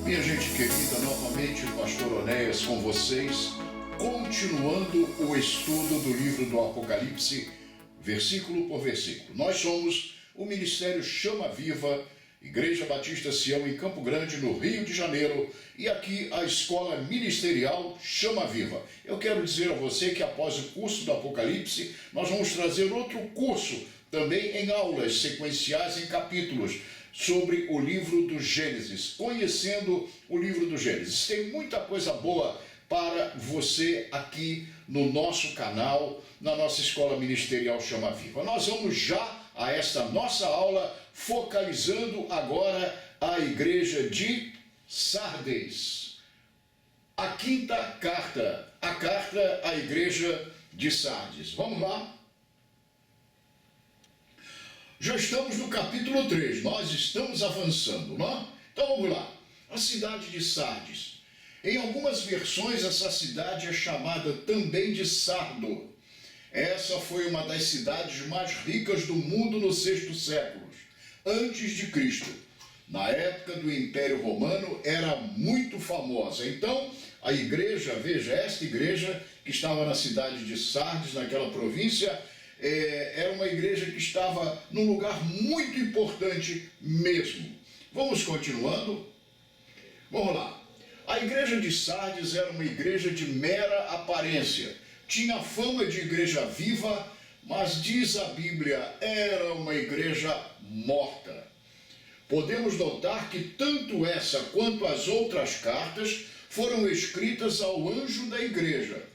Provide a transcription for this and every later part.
Minha gente querida, novamente o pastor Onéas com vocês, continuando o estudo do livro do Apocalipse, versículo por versículo. Nós somos o Ministério Chama Viva, Igreja Batista Sião em Campo Grande, no Rio de Janeiro, e aqui a Escola Ministerial Chama Viva. Eu quero dizer a você que após o curso do Apocalipse, nós vamos trazer outro curso, também em aulas sequenciais, em capítulos, sobre o livro do Gênesis, conhecendo o livro do Gênesis. Tem muita coisa boa para você aqui no nosso canal, na nossa Escola Ministerial Chama Viva. Nós vamos já a esta nossa aula, focalizando agora a igreja de Sardes. A quinta carta, a carta à igreja de Sardes. Vamos lá? Já estamos no capítulo 3, nós estamos avançando, não é? Então vamos lá. A cidade de Sardes. Em algumas versões, essa cidade é chamada também de Sardo. Essa foi uma das cidades mais ricas do mundo no sexto século, antes de Cristo. Na época do Império Romano, era muito famosa. Então, a igreja, veja, esta igreja que estava na cidade de Sardes, naquela província, era uma igreja que estava num lugar muito importante mesmo. Vamos continuando? Vamos lá. A igreja de Sardes era uma igreja de mera aparência. Tinha fama de igreja viva, mas diz a Bíblia, era uma igreja morta. Podemos notar que tanto essa quanto as outras cartas foram escritas ao anjo da igreja.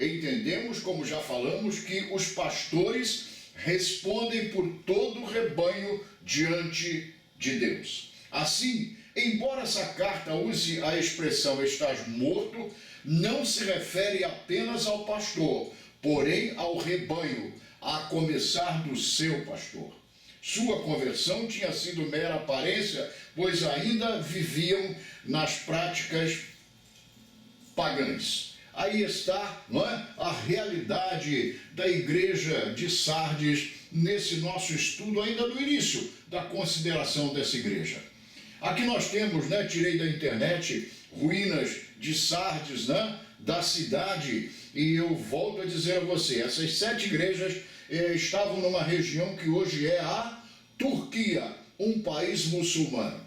Entendemos, como já falamos, que os pastores respondem por todo o rebanho diante de Deus. Assim, embora essa carta use a expressão estás morto, não se refere apenas ao pastor, porém ao rebanho, a começar do seu pastor. Sua conversão tinha sido mera aparência, pois ainda viviam nas práticas pagãs. Aí está, não é, a realidade da igreja de Sardes nesse nosso estudo ainda no início da consideração dessa igreja. Aqui nós temos, tirei da internet, ruínas de Sardes, da cidade, e eu volto a dizer a você, essas 7 igrejas estavam numa região que hoje é a Turquia, um país muçulmano.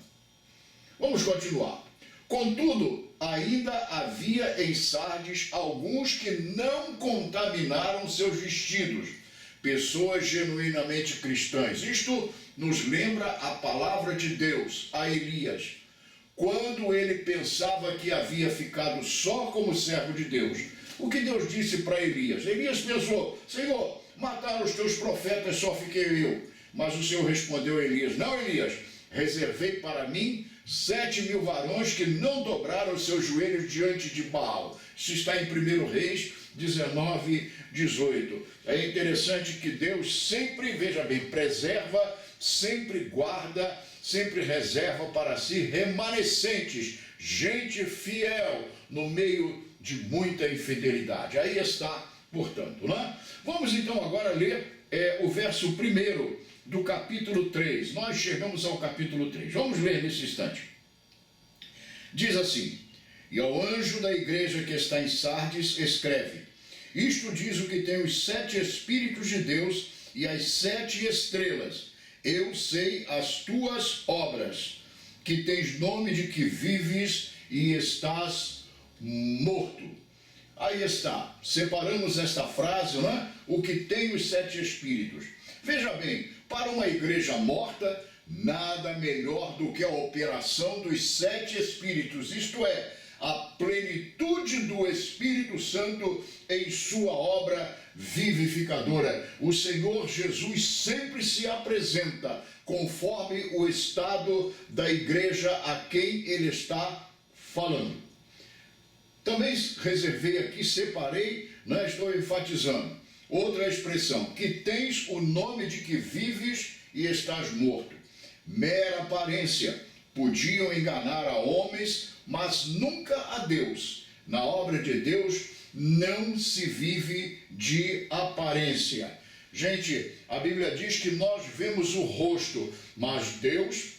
Vamos continuar. Contudo, ainda havia em Sardes alguns que não contaminaram seus vestidos, pessoas genuinamente cristãs. Isto nos lembra a palavra de Deus a Elias, quando ele pensava que havia ficado só como servo de Deus. O que Deus disse para Elias? Elias pensou, Senhor, mataram os teus profetas, só fiquei eu. Mas o Senhor respondeu a Elias, não, Elias, reservei para mim 7.000 varões que não dobraram os seus joelhos diante de Baal. Isso está em 1 Reis 19, 18. É interessante que Deus sempre, veja bem, preserva, sempre guarda, sempre reserva para si remanescentes, gente fiel no meio de muita infidelidade. Aí está, portanto, Vamos então agora ler o verso 1 do capítulo 3. Nós chegamos ao capítulo 3. Vamos ler nesse instante. Diz assim, e ao anjo da igreja que está em Sardes escreve, isto diz o que tem os 7 Espíritos de Deus e as 7 estrelas. Eu sei as tuas obras, que tens nome de que vives e estás morto. Aí está, separamos esta frase, o que tem os 7 Espíritos. Veja bem, para uma igreja morta, nada melhor do que a operação dos 7 Espíritos, isto é, a plenitude do Espírito Santo em sua obra vivificadora. O Senhor Jesus sempre se apresenta conforme o estado da igreja a quem ele está falando. Também reservei aqui, separei, estou enfatizando. Outra expressão, que tens o nome de que vives e estás morto. Mera aparência, podiam enganar a homens, mas nunca a Deus. Na obra de Deus não se vive de aparência. Gente, a Bíblia diz que nós vemos o rosto, mas Deus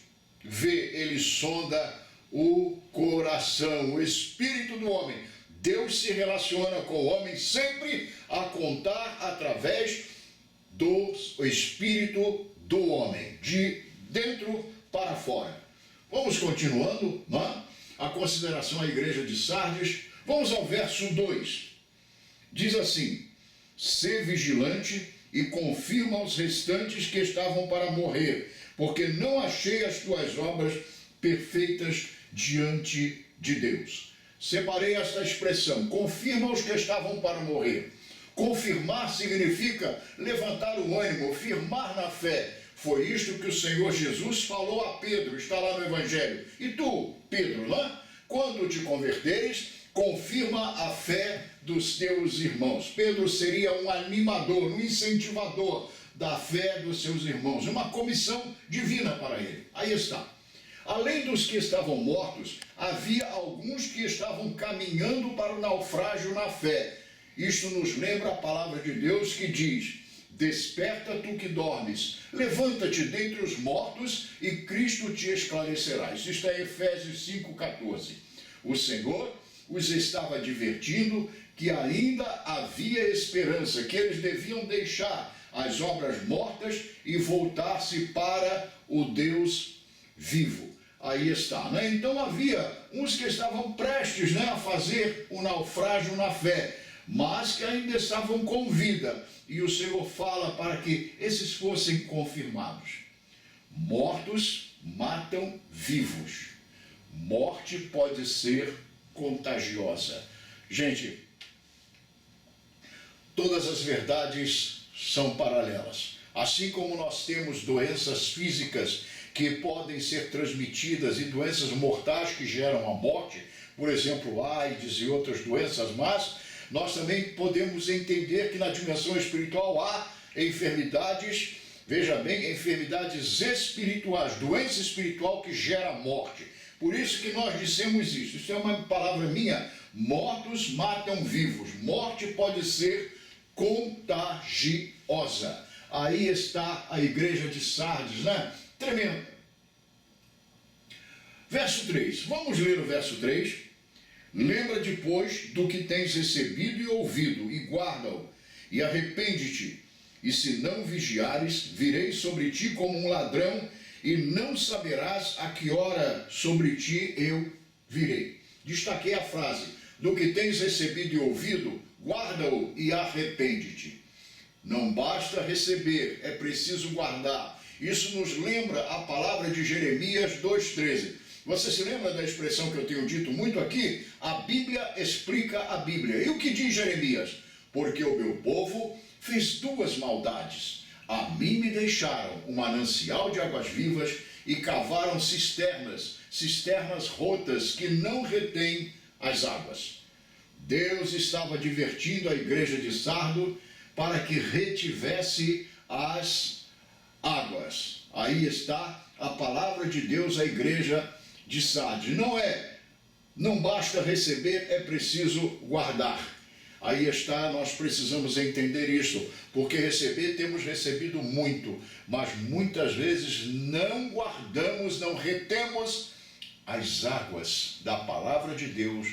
vê, ele sonda o coração, o espírito do homem. Deus se relaciona com o homem sempre a contar através do espírito do homem, de dentro para fora. Vamos continuando, não? A consideração à igreja de Sardes. Vamos ao verso 2. Diz assim: sê vigilante e confirma os restantes que estavam para morrer, porque não achei as tuas obras perfeitas diante de Deus. Separei esta expressão, confirma os que estavam para morrer. Confirmar significa levantar o ânimo, firmar na fé. Foi isto que o Senhor Jesus falou a Pedro, está lá no Evangelho. E tu, Pedro, lá, quando te converteres, confirma a fé dos teus irmãos. Pedro seria um animador, um incentivador da fé dos seus irmãos, uma comissão divina para ele. Aí está. Além dos que estavam mortos, havia alguns que estavam caminhando para o naufrágio na fé. Isto nos lembra a palavra de Deus que diz: desperta tu que dormes, levanta-te dentre os mortos e Cristo te esclarecerá. Isso está em Efésios 5,14. O Senhor os estava advertindo que ainda havia esperança, que eles deviam deixar as obras mortas e voltar-se para o Deus vivo. Aí está, né? Então havia uns que estavam prestes, né, a fazer o naufrágio na fé, mas que ainda estavam com vida. E o Senhor fala para que esses fossem confirmados. Mortos matam vivos. Morte pode ser contagiosa. Gente, todas as verdades são paralelas. Assim como nós temos doenças físicas que podem ser transmitidas e doenças mortais que geram a morte, por exemplo, AIDS e outras doenças más, nós também podemos entender que na dimensão espiritual há enfermidades, veja bem, enfermidades espirituais, doença espiritual que gera morte. Por isso que nós dissemos isso é uma palavra minha, mortos matam vivos, morte pode ser contagiosa. Aí está a igreja de Sardes, né? Tremendo. Verso 3, vamos ler o verso 3. Lembra depois do que tens recebido e ouvido, e guarda-o, e arrepende-te. E se não vigiares, virei sobre ti como um ladrão, e não saberás a que hora sobre ti eu virei. Destaquei a frase, do que tens recebido e ouvido, guarda-o e arrepende-te. Não basta receber, é preciso guardar. Isso nos lembra a palavra de Jeremias 2,13. Você se lembra da expressão que eu tenho dito muito aqui? A Bíblia explica a Bíblia. E o que diz Jeremias? Porque o meu povo fez duas maldades. A mim me deixaram um manancial de águas vivas e cavaram cisternas rotas que não retêm as águas. Deus estava divertindo a igreja de Sardo para que retivesse as águas. Aí está a palavra de Deus à igreja de Sardes. Não basta receber, é preciso guardar. Aí está, nós precisamos entender isso, porque receber, temos recebido muito, mas muitas vezes não guardamos, não retemos as águas da palavra de Deus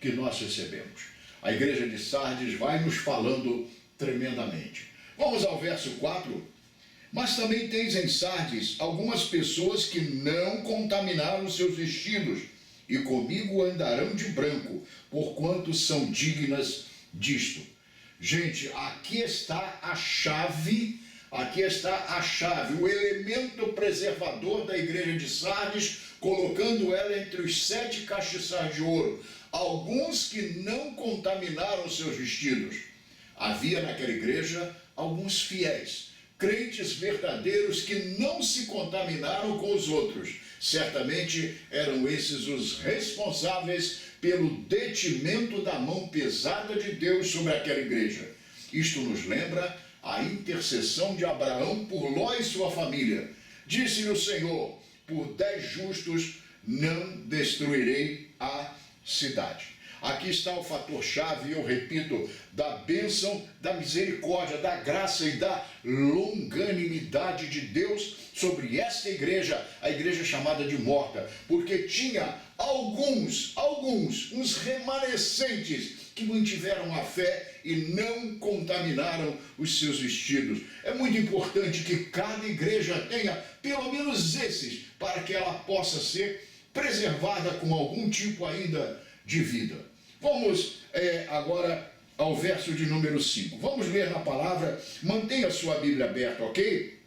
que nós recebemos. A igreja de Sardes vai nos falando tremendamente. Vamos ao verso 4. Mas também tens em Sardes algumas pessoas que não contaminaram seus vestidos, e comigo andarão de branco, porquanto são dignas disto. Gente, aqui está a chave, o elemento preservador da igreja de Sardes, colocando ela entre os 7 castiçais de ouro. Alguns que não contaminaram seus vestidos. Havia naquela igreja alguns fiéis, crentes verdadeiros que não se contaminaram com os outros. Certamente eram esses os responsáveis pelo detimento da mão pesada de Deus sobre aquela igreja. Isto nos lembra a intercessão de Abraão por Ló e sua família. Disse-lhe o Senhor, por 10 justos não destruirei a cidade. Aqui está o fator-chave, eu repito, da bênção, da misericórdia, da graça e da longanimidade de Deus sobre esta igreja, a igreja chamada de morta, porque tinha uns remanescentes que mantiveram a fé e não contaminaram os seus vestidos. É muito importante que cada igreja tenha pelo menos esses, para que ela possa ser preservada com algum tipo ainda de vida. Vamos agora ao verso de número 5. Vamos ler na palavra, mantenha a sua Bíblia aberta, ok?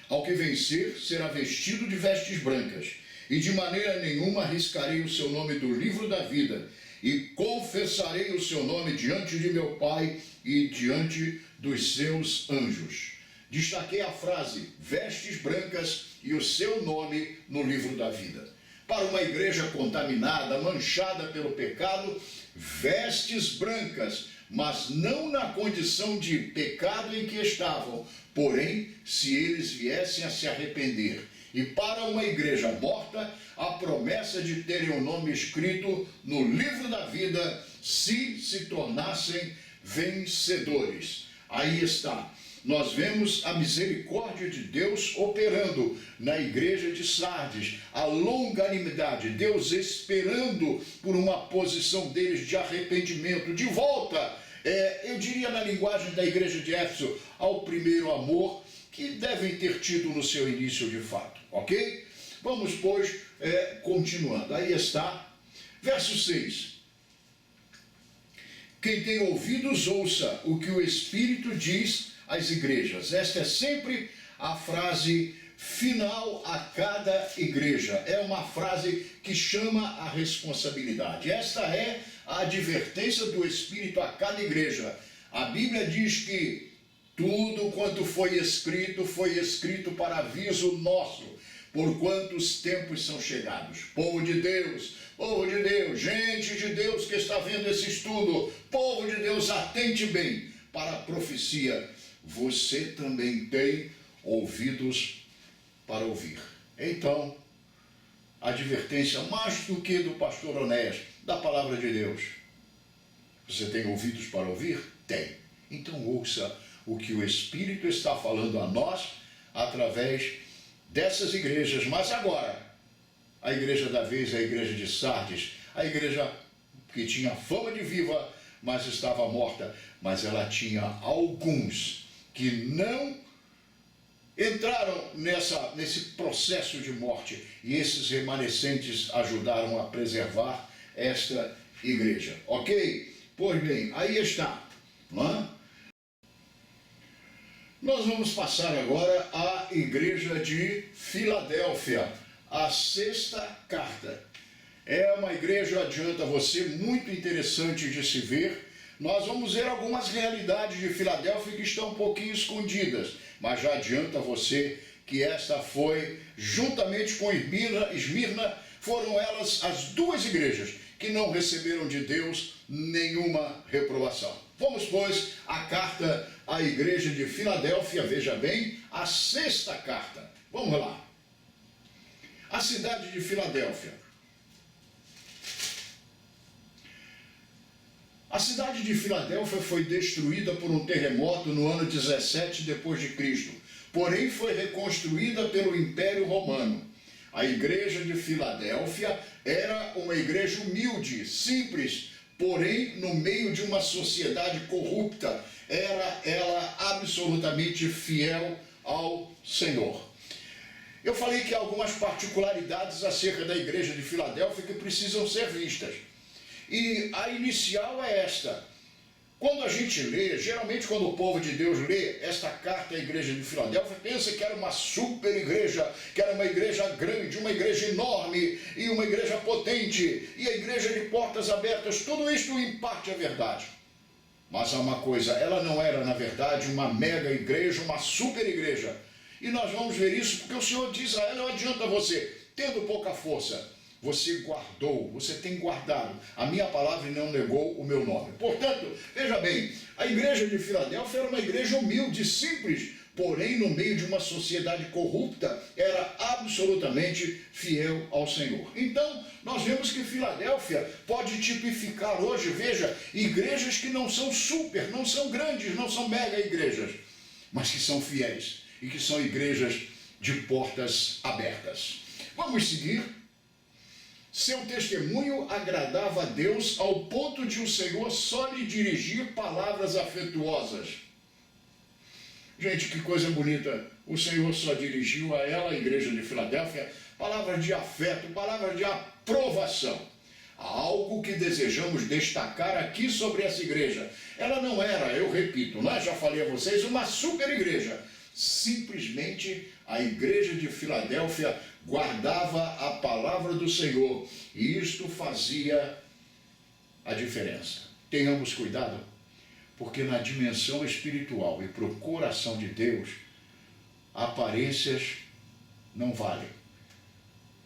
Ao que vencer será vestido de vestes brancas, e de maneira nenhuma arriscarei o seu nome do livro da vida, e confessarei o seu nome diante de meu Pai e diante dos seus anjos. Destaquei a frase, vestes brancas e o seu nome no livro da vida. Para uma igreja contaminada, manchada pelo pecado, vestes brancas, mas não na condição de pecado em que estavam, porém, se eles viessem a se arrepender. E para uma igreja morta, a promessa de terem o nome escrito no livro da vida, se tornassem vencedores. Aí está. Nós vemos a misericórdia de Deus operando na igreja de Sardes, a longanimidade, Deus esperando por uma posição deles de arrependimento, de volta, eu diria na linguagem da igreja de Éfeso, ao primeiro amor que devem ter tido no seu início de fato, ok? Vamos, pois, continuando. Aí está, verso 6. Quem tem ouvidos, ouça o que o Espírito diz às igrejas. Esta é sempre a frase final a cada igreja. É uma frase que chama a responsabilidade. Esta é a advertência do Espírito a cada igreja. A Bíblia diz que tudo quanto foi escrito para aviso nosso, porquanto os tempos são chegados. Povo de Deus, gente de Deus que está vendo esse estudo, povo de Deus, atente bem para a profecia. Você também tem ouvidos para ouvir. Então, a advertência mais do que do pastor Onéas, da palavra de Deus. Você tem ouvidos para ouvir? Tem. Então ouça o que o Espírito está falando a nós através dessas igrejas. Mas agora, a igreja da vez é a igreja de Sardes, a igreja que tinha fama de viva, mas estava morta, mas ela tinha alguns que não entraram nesse processo de morte, e esses remanescentes ajudaram a preservar esta igreja, ok? Pois bem, aí está, não é? Nós vamos passar agora à igreja de Filadélfia, a sexta carta. É uma igreja, adianta você, muito interessante de se ver. Nós vamos ver algumas realidades de Filadélfia que estão um pouquinho escondidas, mas já adianta você que esta foi, juntamente com Esmirna, foram elas as duas igrejas que não receberam de Deus nenhuma reprovação. Vamos, pois, à carta à igreja de Filadélfia, veja bem, a sexta carta. Vamos lá. A cidade de Filadélfia. A cidade de Filadélfia foi destruída por um terremoto no ano 17 depois de Cristo, porém foi reconstruída pelo Império Romano. A igreja de Filadélfia era uma igreja humilde, simples, porém no meio de uma sociedade corrupta, era ela absolutamente fiel ao Senhor. Eu falei que há algumas particularidades acerca da igreja de Filadélfia que precisam ser vistas. E a inicial é esta. Quando a gente lê, geralmente quando o povo de Deus lê esta carta à igreja de Filadélfia, pensa que era uma super igreja, que era uma igreja grande, uma igreja enorme e uma igreja potente, e a igreja de portas abertas. Tudo isto em parte é verdade. Mas há uma coisa, ela não era na verdade uma mega igreja, uma super igreja. E nós vamos ver isso porque o Senhor diz a ela, não adianta você, tendo pouca força, você guardou, você tem guardado a minha palavra e não negou o meu nome. Portanto, veja bem, a igreja de Filadélfia era uma igreja humilde, simples, porém no meio de uma sociedade corrupta, era absolutamente fiel ao Senhor. Então, nós vemos que Filadélfia pode tipificar hoje, veja, igrejas que não são super, não são grandes, não são mega igrejas, mas que são fiéis e que são igrejas de portas abertas. Vamos seguir. Seu testemunho agradava a Deus ao ponto de o Senhor só lhe dirigir palavras afetuosas. Gente, que coisa bonita. O Senhor só dirigiu a ela, a igreja de Filadélfia, palavras de afeto, palavras de aprovação. Algo que desejamos destacar aqui sobre essa igreja. Ela não era, eu repito, já falei a vocês, uma super igreja. Simplesmente a igreja de Filadélfia guardava a palavra do Senhor e isto fazia a diferença. Tenhamos cuidado, porque na dimensão espiritual e para o coração de Deus, aparências não valem.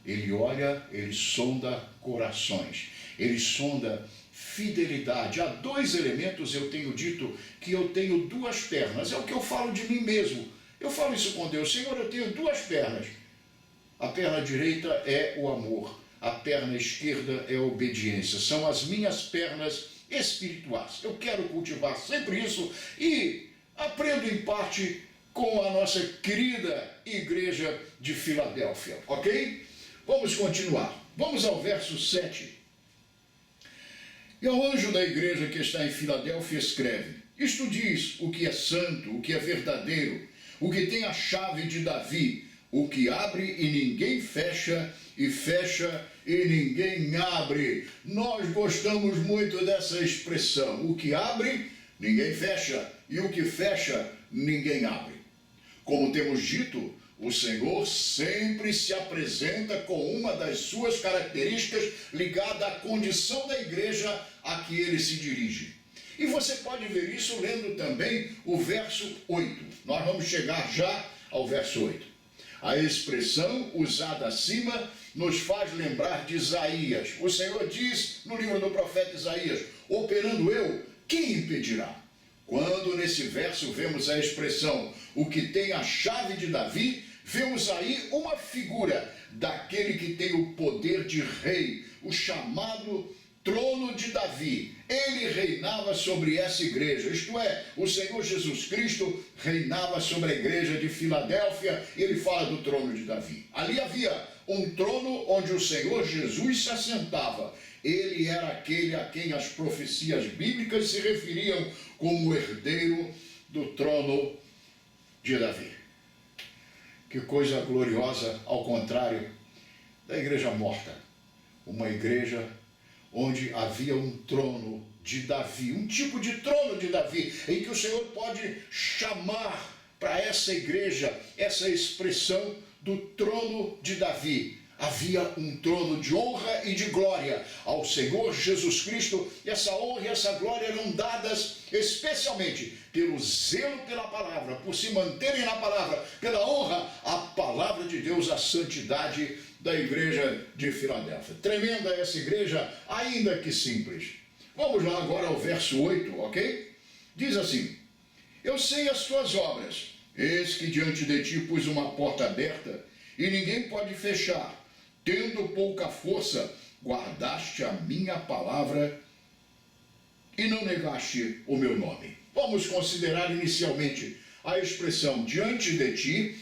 Ele olha, ele sonda corações, ele sonda fidelidade. Há dois elementos, eu tenho dito que eu tenho duas pernas, é o que eu falo de mim mesmo. Eu falo isso com Deus: Senhor, eu tenho duas pernas. A perna direita é o amor, a perna esquerda é a obediência. São as minhas pernas espirituais. Eu quero cultivar sempre isso e aprendo em parte com a nossa querida igreja de Filadélfia, ok? Vamos continuar. Vamos ao verso 7. E ao anjo da igreja que está em Filadélfia escreve: isto diz o que é santo, o que é verdadeiro, o que tem a chave de Davi, o que abre e ninguém fecha, e fecha e ninguém abre. Nós gostamos muito dessa expressão. O que abre, ninguém fecha, e o que fecha, ninguém abre. Como temos dito, o Senhor sempre se apresenta com uma das suas características ligada à condição da igreja a que ele se dirige. E você pode ver isso lendo também o verso 8. Nós vamos chegar já ao verso 8. A expressão usada acima nos faz lembrar de Isaías. O Senhor diz no livro do profeta Isaías: operando eu, quem impedirá? Quando nesse verso vemos a expressão o que tem a chave de Davi, vemos aí uma figura daquele que tem o poder de rei, o chamado trono de Davi. Ele reinava sobre essa igreja, isto é, o Senhor Jesus Cristo reinava sobre a igreja de Filadélfia, e ele fala do trono de Davi. Ali havia um trono onde o Senhor Jesus se assentava. Ele era aquele a quem as profecias bíblicas se referiam como herdeiro do trono de Davi. Que coisa gloriosa, ao contrário da igreja morta. Uma igreja onde havia um trono de Davi, um tipo de trono de Davi, em que o Senhor pode chamar para essa igreja essa expressão do trono de Davi. Havia um trono de honra e de glória ao Senhor Jesus Cristo, e essa honra e essa glória eram dadas especialmente pelo zelo pela palavra, por se manterem na palavra, pela honra à palavra de Deus, à santidade da igreja de Filadélfia. Tremenda essa igreja, ainda que simples. Vamos lá agora ao verso 8, ok? Diz assim: eu sei as tuas obras, eis que diante de ti pus uma porta aberta, e ninguém pode fechar. Tendo pouca força, guardaste a minha palavra e não negaste o meu nome. Vamos considerar inicialmente a expressão diante de ti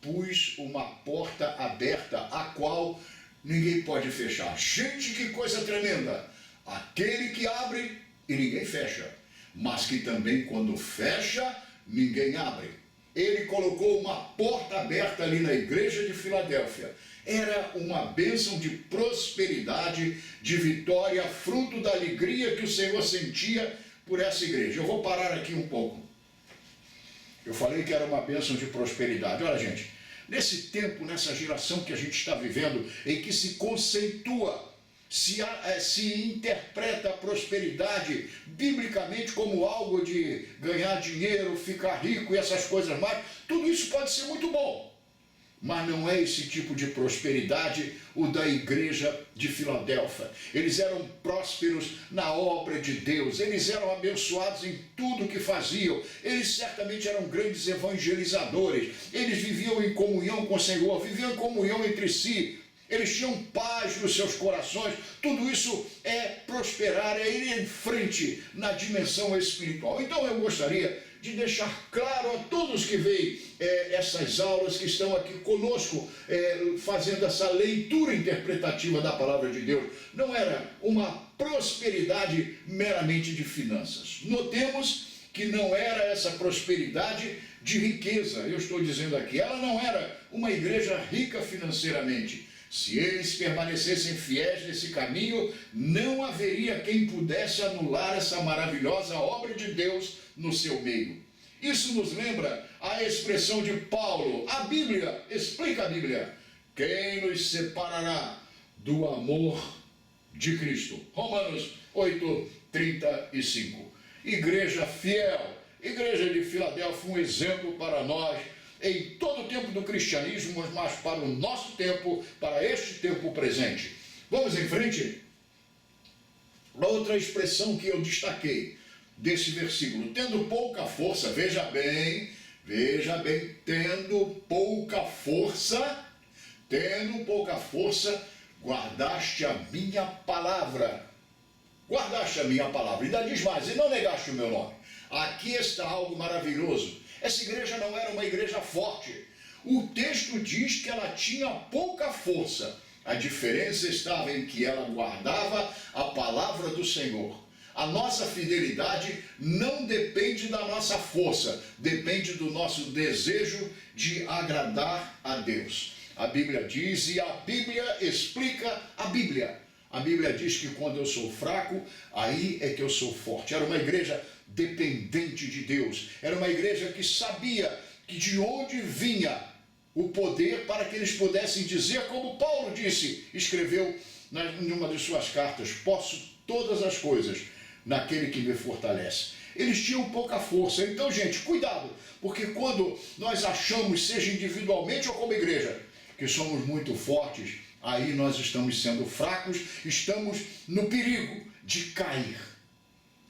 pus uma porta aberta, a qual ninguém pode fechar. Gente, que coisa tremenda! Aquele que abre e ninguém fecha, mas que também quando fecha, ninguém abre. Ele colocou uma porta aberta ali na igreja de Filadélfia. Era uma bênção de prosperidade, de vitória, fruto da alegria que o Senhor sentia por essa igreja. Eu vou parar aqui um pouco. Eu falei que era uma bênção de prosperidade. Olha, gente, nesse tempo, nessa geração que a gente está vivendo, em que se conceitua, se interpreta a prosperidade biblicamente como algo de ganhar dinheiro, ficar rico e essas coisas mais, tudo isso pode ser muito bom. Mas não é esse tipo de prosperidade o da igreja de Filadélfia. Eles eram prósperos na obra de Deus, eles eram abençoados em tudo que faziam, eles certamente eram grandes evangelizadores, eles viviam em comunhão com o Senhor, viviam em comunhão entre si, eles tinham paz nos seus corações. Tudo isso é prosperar, é ir em frente na dimensão espiritual. Então eu gostaria de deixar claro a todos que veem essas aulas, que estão aqui conosco, fazendo essa leitura interpretativa da palavra de Deus. Não era uma prosperidade meramente de finanças. Notemos que não era essa prosperidade de riqueza. Eu estou dizendo aqui, ela não era uma igreja rica financeiramente. Se eles permanecessem fiéis nesse caminho, não haveria quem pudesse anular essa maravilhosa obra de Deus no seu meio. Isso nos lembra a expressão de Paulo. A Bíblia, explica a Bíblia. Quem nos separará do amor de Cristo? Romanos 8:35. Igreja fiel, igreja de Filadélfia, um exemplo para nós em todo o tempo do cristianismo, mas para o nosso tempo, para este tempo presente. Vamos em frente? Outra expressão que eu destaquei desse versículo, tendo pouca força, veja bem, tendo pouca força, guardaste a minha palavra. Guardaste a minha palavra. Ainda diz mais, e não negaste o meu nome. Aqui está algo maravilhoso. Essa igreja não era uma igreja forte. O texto diz que ela tinha pouca força. A diferença estava em que ela guardava a palavra do Senhor. A nossa fidelidade não depende da nossa força, depende do nosso desejo de agradar a Deus. A Bíblia diz, e a Bíblia explica a Bíblia. A Bíblia diz que quando eu sou fraco, aí é que eu sou forte. Era uma igreja dependente de Deus. Era uma igreja que sabia que de onde vinha o poder para que eles pudessem dizer, como Paulo disse, escreveu em uma de suas cartas, posso todas as coisas naquele que me fortalece. Eles tinham pouca força. Então, gente, cuidado, porque quando nós achamos, seja individualmente ou como igreja, que somos muito fortes, aí nós estamos sendo fracos, estamos no perigo de cair.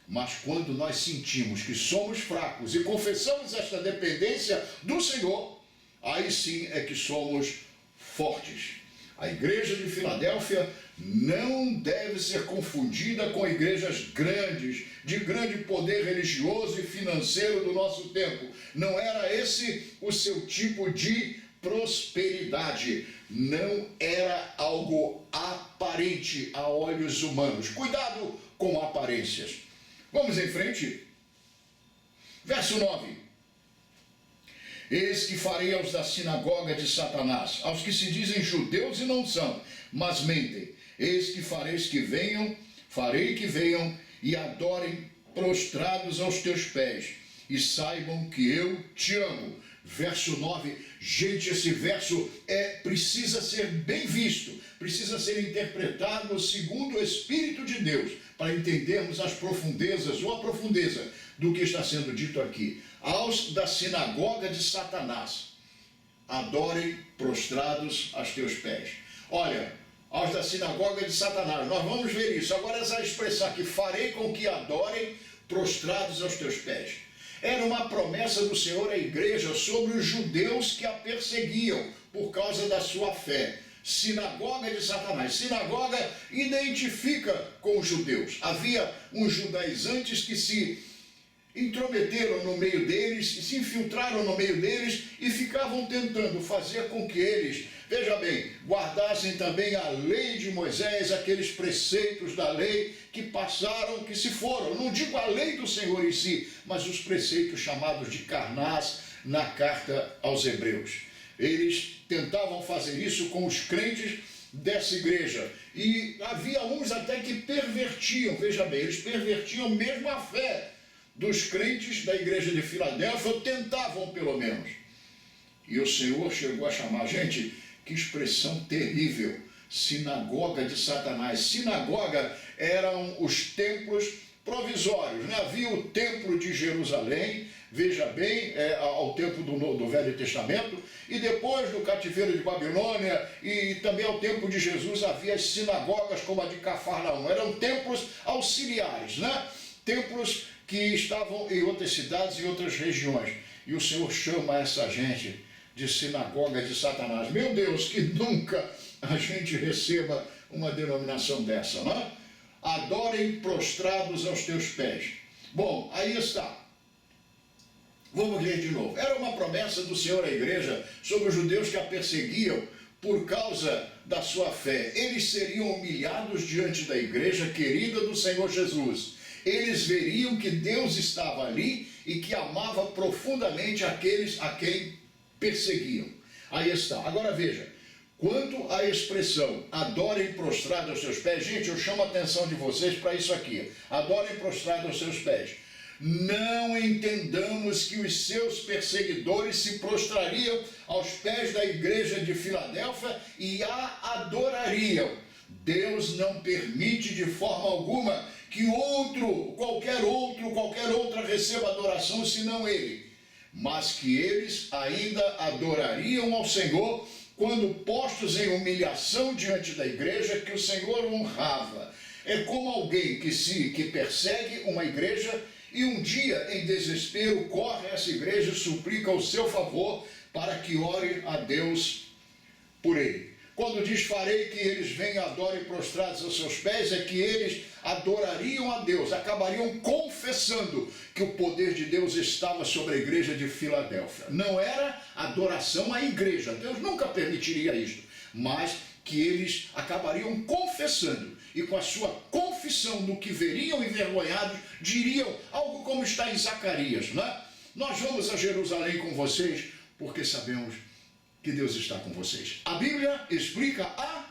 Mas quando nós sentimos que somos fracos e confessamos esta dependência do Senhor, aí sim é que somos fortes. A igreja de Filadélfia não deve ser confundida com igrejas grandes, de grande poder religioso e financeiro do nosso tempo. Não era esse o seu tipo de prosperidade. Não era algo aparente a olhos humanos. Cuidado com aparências. Vamos em frente. Verso 9. Eis que farei aos da sinagoga de Satanás, aos que se dizem judeus e não são, mas mentem. Eis que farei que venham e adorem prostrados aos teus pés, e saibam que eu te amo. Verso 9, gente, esse verso precisa ser bem visto, precisa ser interpretado segundo o Espírito de Deus, para entendermos as profundezas ou a profundeza do que está sendo dito aqui. Aos da sinagoga de Satanás, adorem prostrados aos teus pés. Olha, aos da sinagoga de Satanás, nós vamos ver isso. Agora essa expressão aqui, farei com que adorem prostrados aos teus pés. Era uma promessa do Senhor à igreja sobre os judeus que a perseguiam por causa da sua fé. Sinagoga de Satanás. Sinagoga identifica com os judeus. Havia uns judaizantes que se intrometeram no meio deles, se infiltraram no meio deles e ficavam tentando fazer com que eles, veja bem, guardassem também a lei de Moisés, aqueles preceitos da lei que passaram, que se foram. Não digo a lei do Senhor em si, mas os preceitos chamados de Carnás na carta aos Hebreus. Eles tentavam fazer isso com os crentes dessa igreja. E havia uns até que pervertiam, veja bem, eles pervertiam mesmo a fé dos crentes da igreja de Filadélfia, ou tentavam pelo menos. E o Senhor chegou a chamar, gente, que expressão terrível, sinagoga de Satanás. Sinagoga eram os templos provisórios, né? Havia o templo de Jerusalém, veja bem, ao tempo do Velho Testamento, e depois do cativeiro de Babilônia, e também ao tempo de Jesus, havia as sinagogas como a de Cafarnaum. Eram templos auxiliares, né? Templos que estavam em outras cidades e outras regiões. E o Senhor chama essa gente de sinagoga de Satanás. Meu Deus, que nunca a gente receba uma denominação dessa, não é? Adorem prostrados aos teus pés. Bom, aí está. Vamos ler de novo. Era uma promessa do Senhor à igreja sobre os judeus que a perseguiam por causa da sua fé. Eles seriam humilhados diante da igreja querida do Senhor Jesus. Eles veriam que Deus estava ali e que amava profundamente aqueles a quem perseguiam. Aí está. Agora veja, quanto à expressão adorem prostrado aos seus pés, gente, eu chamo a atenção de vocês para isso aqui. Adorem prostrado aos seus pés. Não entendamos que os seus perseguidores se prostrariam aos pés da igreja de Filadélfia e a adorariam. Deus não permite de forma alguma que qualquer outra receba adoração senão Ele. Mas que eles ainda adorariam ao Senhor quando postos em humilhação diante da igreja que o Senhor honrava. É como alguém que persegue uma igreja e um dia, em desespero, corre a essa igreja e suplica o seu favor para que ore a Deus por ele. Quando diz farei que eles venham e adorem prostrados aos seus pés, é que eles adorariam a Deus, acabariam confessando que o poder de Deus estava sobre a igreja de Filadélfia. Não era adoração à igreja, Deus nunca permitiria isto, mas que eles acabariam confessando, e com a sua confissão do que veriam envergonhados, diriam algo como está em Zacarias, né? Nós vamos a Jerusalém com vocês, porque sabemos que Deus está com vocês. A Bíblia explica a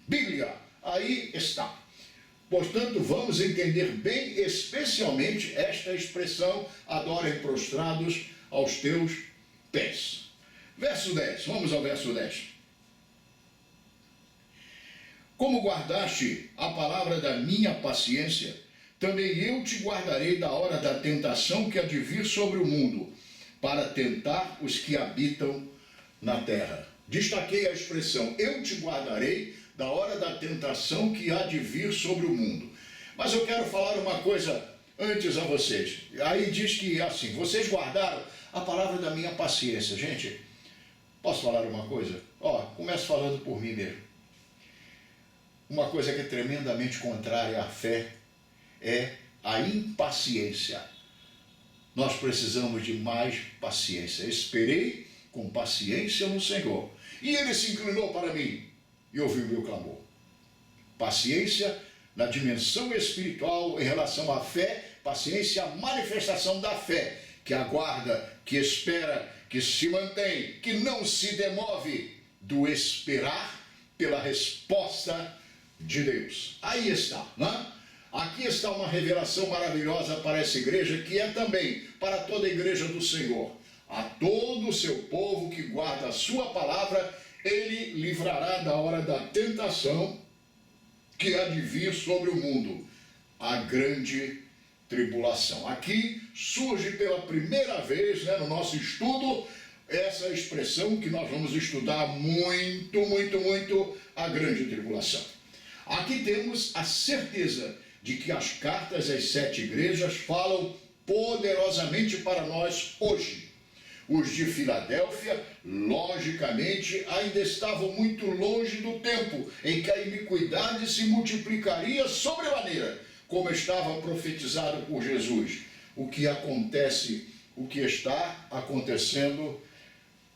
Bíblia. Aí está. Portanto, vamos entender bem, especialmente, esta expressão, adorem prostrados aos teus pés. Verso 10, vamos ao verso 10. Como guardaste a palavra da minha paciência, também eu te guardarei da hora da tentação que há de vir sobre o mundo, para tentar os que habitam na terra. Destaquei a expressão, eu te guardarei da hora da tentação que há de vir sobre o mundo. Mas eu quero falar uma coisa antes a vocês. Aí diz que assim, vocês guardaram a palavra da minha paciência. Gente, posso falar uma coisa? Começo falando por mim mesmo. Uma coisa que é tremendamente contrária à fé é a impaciência. Nós precisamos de mais paciência. Esperei com paciência no Senhor, e Ele se inclinou para mim e ouviu o meu clamor. Paciência na dimensão espiritual em relação à fé, paciência, a manifestação da fé, que aguarda, que espera, que se mantém, que não se demove do esperar pela resposta de Deus. Aí está, né? Aqui está uma revelação maravilhosa para essa igreja, que é também para toda a igreja do Senhor. A todo o seu povo que guarda a sua palavra, Ele livrará da hora da tentação que há de vir sobre o mundo, a grande tribulação. Aqui surge pela primeira vez, no nosso estudo, essa expressão que nós vamos estudar muito, a grande tribulação. Aqui temos a certeza de que as cartas às 7 igrejas falam poderosamente para nós hoje. Os de Filadélfia, logicamente, ainda estavam muito longe do tempo em que a iniquidade se multiplicaria sobremaneira, como estava profetizado por Jesus. O que está acontecendo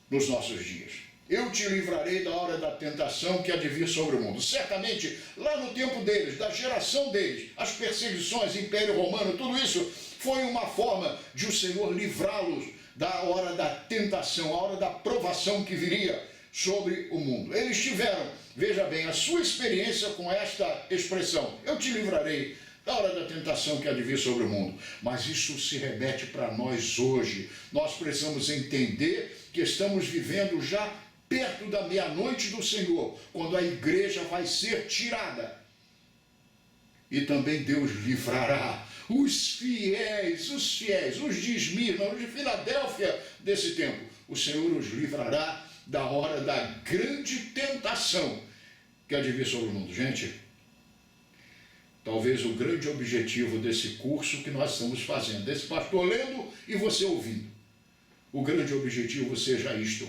nos nossos dias. Eu te livrarei da hora da tentação que há de vir sobre o mundo. Certamente, lá no tempo deles, da geração deles, as perseguições, Império Romano, tudo isso foi uma forma de o Senhor livrá-los da hora da tentação, a hora da provação que viria sobre o mundo. Eles tiveram, veja bem, a sua experiência com esta expressão. Eu te livrarei da hora da tentação que há de vir sobre o mundo. Mas isso se remete para nós hoje. Nós precisamos entender que estamos vivendo já perto da meia-noite do Senhor, quando a igreja vai ser tirada. E também Deus livrará os fiéis, os de Esmirna, os de Filadélfia desse tempo. O Senhor os livrará da hora da grande tentação que há de vir sobre o mundo. Gente, talvez o grande objetivo desse curso que nós estamos fazendo, desse pastor lendo e você ouvindo, o grande objetivo seja isto,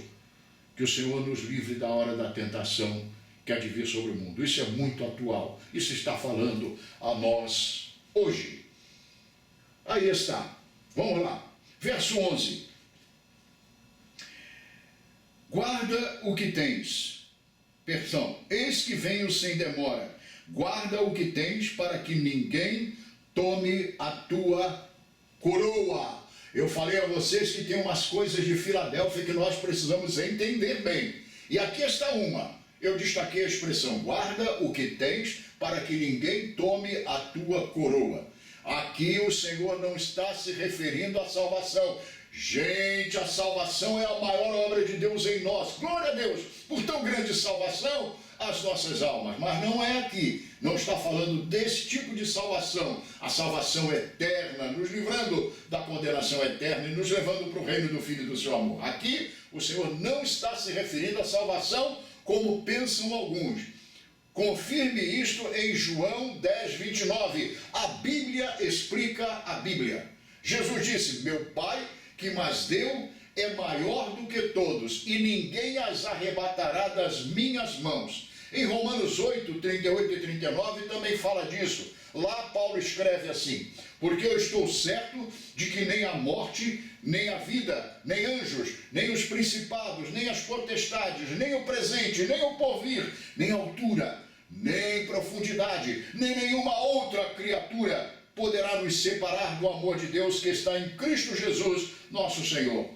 que o Senhor nos livre da hora da tentação que há de vir sobre o mundo. Isso é muito atual, isso está falando a nós hoje. Aí está, vamos lá, verso 11. Guarda o que tens, eis que venho sem demora, guarda o que tens para que ninguém tome a tua coroa. Eu falei a vocês que tem umas coisas de Filadélfia que nós precisamos entender bem. E aqui está uma. Eu destaquei a expressão, guarda o que tens para que ninguém tome a tua coroa. Aqui o Senhor não está se referindo à salvação. Gente, a salvação é a maior obra de Deus em nós. Glória a Deus por tão grande salvação às nossas almas. Mas não é aqui. Não está falando desse tipo de salvação. A salvação eterna, nos livrando da condenação eterna e nos levando para o reino do Filho do seu amor. Aqui o Senhor não está se referindo à salvação como pensam alguns. Confirme isto em João 10, 29. A Bíblia explica a Bíblia. Jesus disse, meu Pai que mas deu é maior do que todos, e ninguém as arrebatará das minhas mãos. Em Romanos 8, 38 e 39 também fala disso. Lá Paulo escreve assim, porque eu estou certo de que nem a morte, nem a vida, nem anjos, nem os principados, nem as potestades, nem o presente, nem o porvir, nem altura, nem profundidade, nem nenhuma outra criatura poderá nos separar do amor de Deus que está em Cristo Jesus, nosso Senhor.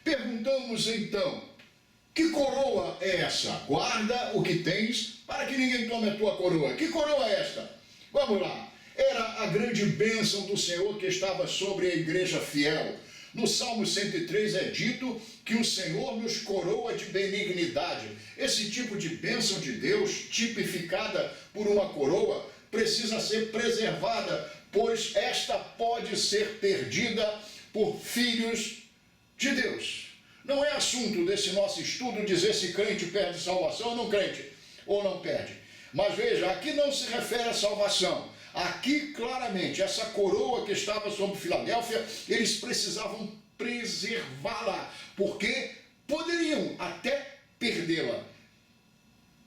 Perguntamos então, que coroa é essa? Guarda o que tens para que ninguém tome a tua coroa. Que coroa é esta? Vamos lá. Era a grande bênção do Senhor que estava sobre a igreja fiel. No Salmo 103 é dito que o Senhor nos coroa de benignidade. Esse tipo de bênção de Deus, tipificada por uma coroa, precisa ser preservada, pois esta pode ser perdida por filhos de Deus. Não é assunto desse nosso estudo dizer se crente perde salvação ou não perde. Mas veja, aqui não se refere à salvação. Aqui claramente, essa coroa que estava sobre Filadélfia, eles precisavam preservá-la, porque poderiam até perdê-la.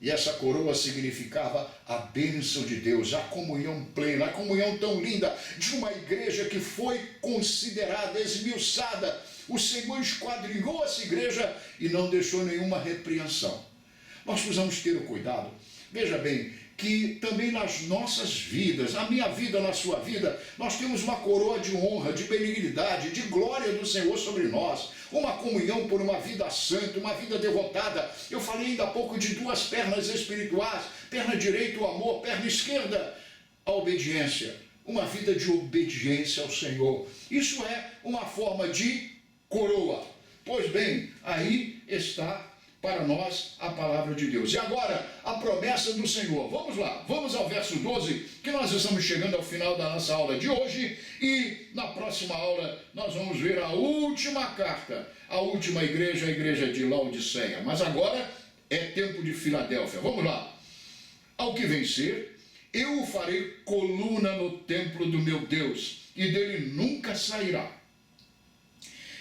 E essa coroa significava a bênção de Deus, a comunhão plena, a comunhão tão linda de uma igreja que foi considerada, esmiuçada. O Senhor esquadrinhou essa igreja e não deixou nenhuma repreensão. Nós precisamos ter o cuidado. Veja bem, que também nas nossas vidas, na minha vida, na sua vida, nós temos uma coroa de honra, de benignidade, de glória do Senhor sobre nós, uma comunhão por uma vida santa, uma vida devotada. Eu falei ainda há pouco de duas pernas espirituais, perna direita o amor, perna esquerda a obediência, uma vida de obediência ao Senhor. Isso é uma forma de coroa. Pois bem, aí está para nós a palavra de Deus. E agora, a promessa do Senhor. Vamos lá, vamos ao verso 12, que nós estamos chegando ao final da nossa aula de hoje, e na próxima aula nós vamos ver a última carta, a última igreja, a igreja de Laodiceia. Mas agora é tempo de Filadélfia. Vamos lá. Ao que vencer, eu o farei coluna no templo do meu Deus, e dele nunca sairá.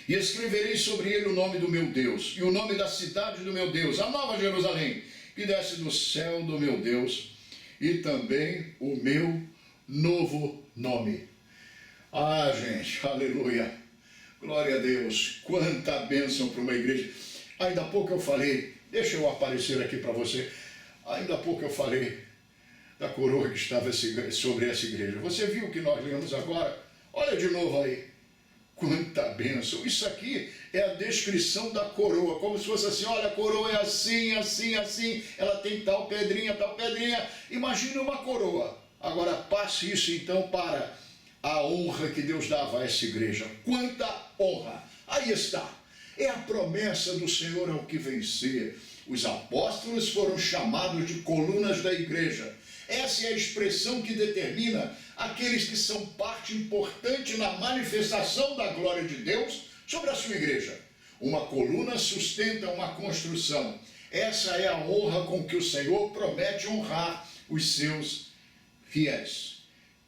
E escreverei sobre ele o nome do meu Deus, e o nome da cidade do meu Deus, a nova Jerusalém, que desce do céu do meu Deus, e também o meu novo nome. Ah, gente, aleluia, glória a Deus, quanta bênção para uma igreja. Ainda há pouco eu falei, deixa eu aparecer aqui para você, ainda há pouco eu falei da coroa que estava sobre essa igreja. Você viu o que nós lemos agora? Olha de novo aí. Quanta bênção! Isso aqui é a descrição da coroa, como se fosse assim, olha, a coroa é assim, assim, assim, ela tem tal pedrinha, tal pedrinha. Imagine uma coroa. Agora passe isso então para a honra que Deus dava a essa igreja. Quanta honra! Aí está, é a promessa do Senhor ao que vencer. Os apóstolos foram chamados de colunas da igreja. Essa é a expressão que determina aqueles que são parte importante na manifestação da glória de Deus sobre a sua igreja. Uma coluna sustenta uma construção. Essa é a honra com que o Senhor promete honrar os seus fiéis.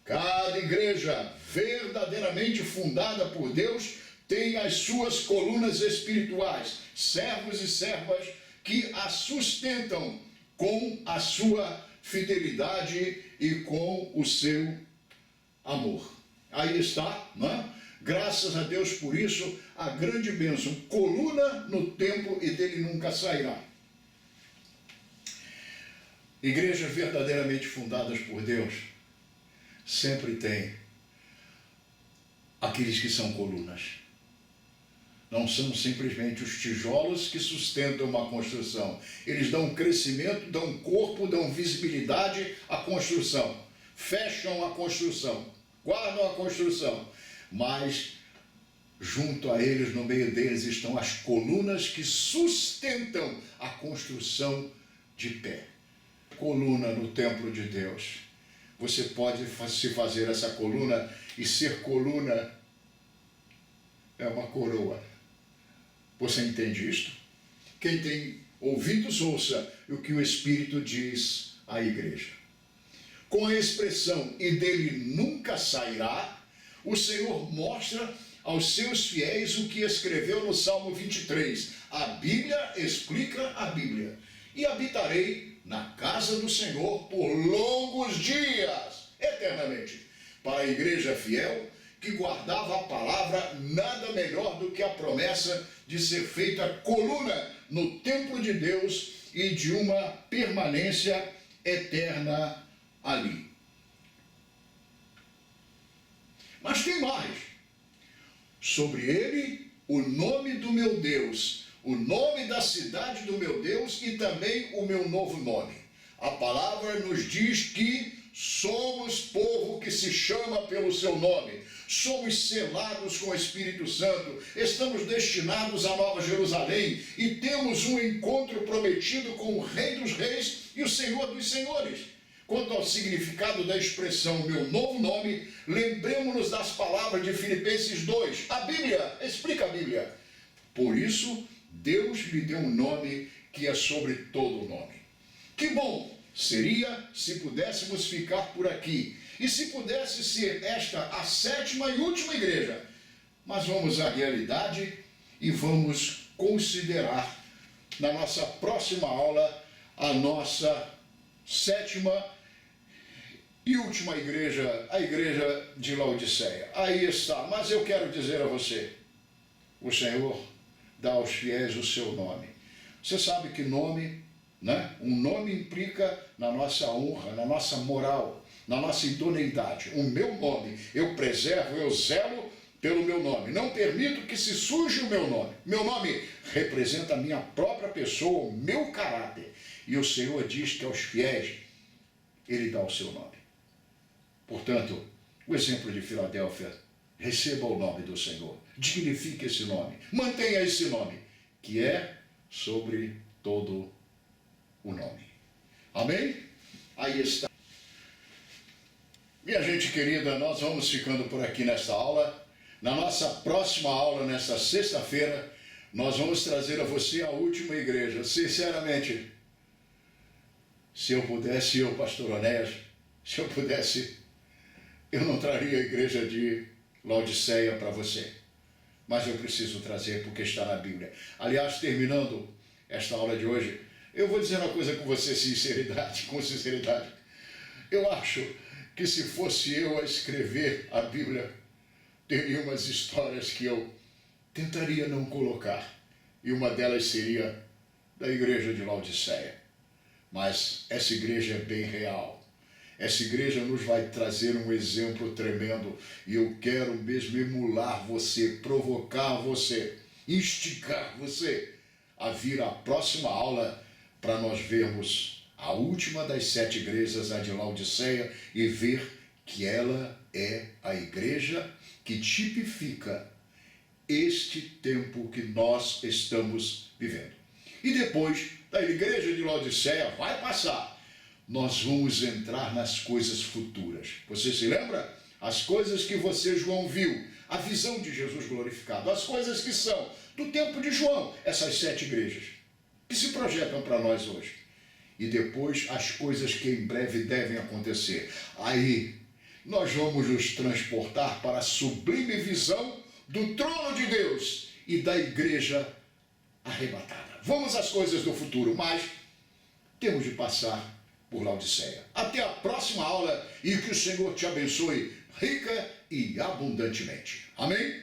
Cada igreja verdadeiramente fundada por Deus tem as suas colunas espirituais, servos e servas que a sustentam com a sua fidelidade e com o seu amor. Aí está, não é? Graças a Deus por isso, a grande bênção, coluna no templo e dele nunca sairá. Igrejas verdadeiramente fundadas por Deus sempre tem aqueles que são colunas. Não são simplesmente os tijolos que sustentam uma construção. Eles dão crescimento, dão corpo, dão visibilidade à construção. Fecham a construção, guardam a construção. Mas junto a eles, no meio deles, estão as colunas que sustentam a construção de pé. Coluna no templo de Deus. Você pode se fazer essa coluna, e ser coluna é uma coroa. Você entende isto? Quem tem ouvidos, ouça o que o Espírito diz à igreja. Com a expressão "e dele nunca sairá", o Senhor mostra aos seus fiéis o que escreveu no Salmo 23. A Bíblia explica a Bíblia. E habitarei na casa do Senhor por longos dias, eternamente. Para a igreja fiel, que guardava a palavra, nada melhor do que a promessa de ser feita coluna no templo de Deus e de uma permanência eterna ali. Mas tem mais. Sobre ele, o nome do meu Deus, o nome da cidade do meu Deus e também o meu novo nome. A palavra nos diz que somos povo que se chama pelo seu nome. Somos selados com o Espírito Santo, estamos destinados à Nova Jerusalém e temos um encontro prometido com o Rei dos Reis e o Senhor dos Senhores. Quanto ao significado da expressão "meu novo nome", lembremos-nos das palavras de Filipenses 2. A Bíblia, explica a Bíblia. Por isso, Deus lhe deu um nome que é sobre todo nome. Que bom seria se pudéssemos ficar por aqui. E se pudesse ser esta a 7ª e última igreja. Mas vamos à realidade e vamos considerar na nossa próxima aula a nossa 7ª e última igreja, a igreja de Laodiceia. Aí está, mas eu quero dizer a você, o Senhor dá aos fiéis o seu nome. Você sabe que nome, né? Um nome implica na nossa honra, na nossa moral, na nossa idoneidade. O meu nome, eu preservo, eu zelo pelo meu nome. Não permito que se suje o meu nome. Meu nome representa a minha própria pessoa, o meu caráter. E o Senhor diz que aos fiéis, ele dá o seu nome. Portanto, o exemplo de Filadélfia, receba o nome do Senhor. Dignifique esse nome. Mantenha esse nome, que é sobre todo o nome. Amém? Aí está. Minha gente querida, nós vamos ficando por aqui nesta aula. Na nossa próxima aula, nesta sexta-feira, nós vamos trazer a você a última igreja. Sinceramente, se eu pudesse, eu, pastor Onéas, se eu pudesse, eu não traria a igreja de Laodiceia para você. Mas eu preciso trazer porque está na Bíblia. Aliás, terminando esta aula de hoje, eu vou dizer uma coisa com você, com sinceridade. Eu acho que se fosse eu a escrever a Bíblia, teria umas histórias que eu tentaria não colocar. E uma delas seria da igreja de Laodiceia. Mas essa igreja é bem real. Essa igreja nos vai trazer um exemplo tremendo. E eu quero mesmo emular você, provocar você, instigar você a vir à próxima aula para nós vermos a última das 7 igrejas, a de Laodiceia, e ver que ela é a igreja que tipifica este tempo que nós estamos vivendo. E depois da igreja de Laodiceia vai passar. Nós vamos entrar nas coisas futuras. Você se lembra? As coisas que você, João, viu, a visão de Jesus glorificado, as coisas que são do tempo de João, essas 7 igrejas, que se projetam para nós hoje. E depois as coisas que em breve devem acontecer. Aí nós vamos nos transportar para a sublime visão do trono de Deus e da igreja arrebatada. Vamos às coisas do futuro, mas temos de passar por Laodiceia. Até a próxima aula e que o Senhor te abençoe rica e abundantemente. Amém?